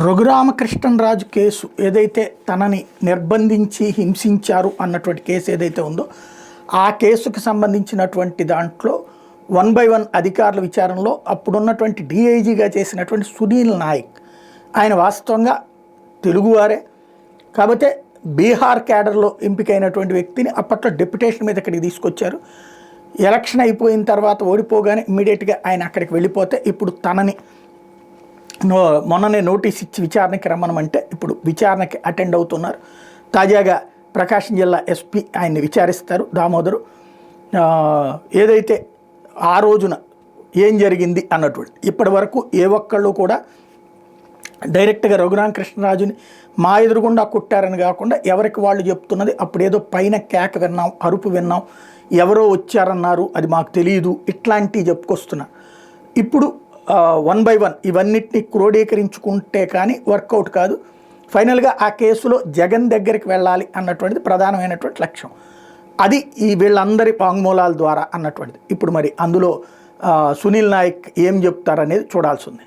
Raghuramakrishnaraju case ఏదైతే తనని నిర్బంధించి హింసించారు అన్నటువంటి కేసు ఏదైతే ఉందో ఆ కేసుకు సంబంధించినటువంటి దాంట్లో 1 by 1 అధికారుల విచారణలో అప్పుడున్నటువంటి డిఐజీగా చేసినటువంటి సునీల్ నాయక్ ఆయన వాస్తవంగా తెలుగువారే కాకపోతే బీహార్ క్యాడర్లో ఎంపికైనటువంటి వ్యక్తిని అప్పట్లో డెప్యుటేషన్ మీద ఇక్కడికి తీసుకొచ్చారు. ఎలక్షన్ అయిపోయిన తర్వాత ఓడిపోగానే ఇమ్మీడియట్గా ఆయన అక్కడికి వెళ్ళిపోతే ఇప్పుడు తనని మొన్ననే నోటీస్ ఇచ్చి విచారణకి రమ్మనమంటే ఇప్పుడు విచారణకి అటెండ్ అవుతున్నారు. తాజాగా ప్రకాశం జిల్లా ఎస్పీ ఆయన్ని విచారిస్తారు దామోదరు. ఏదైతే ఆ రోజున ఏం జరిగింది అన్నటువంటి ఇప్పటి వరకు ఏ ఒక్కళ్ళు కూడా డైరెక్ట్గా రఘురామకృష్ణరాజుని మా ఎదురుగుండా కొట్టారని కాకుండా ఎవరికి వాళ్ళు చెప్తున్నది అప్పుడేదో పైన కేక విన్నాం, అరుపు విన్నాం, ఎవరో వచ్చారన్నారు, అది మాకు తెలియదు, ఇట్లాంటివి చెప్పుకొస్తున్నారు. ఇప్పుడు 1 by 1 ఇవన్నిటిని క్రోడీకరించుకుంటే కానీ వర్కౌట్ కాదు. ఫైనల్గా ఆ కేసులో జగన్ దగ్గరికి వెళ్ళాలి అన్నటువంటిది ప్రధానమైనటువంటి లక్ష్యం. అది ఈ వీళ్ళందరి వాంగ్మూలాల ద్వారా అన్నటువంటిది. ఇప్పుడు మరి అందులో సునీల్ నాయక్ ఏం చెప్తారనేది చూడాల్సి ఉంది.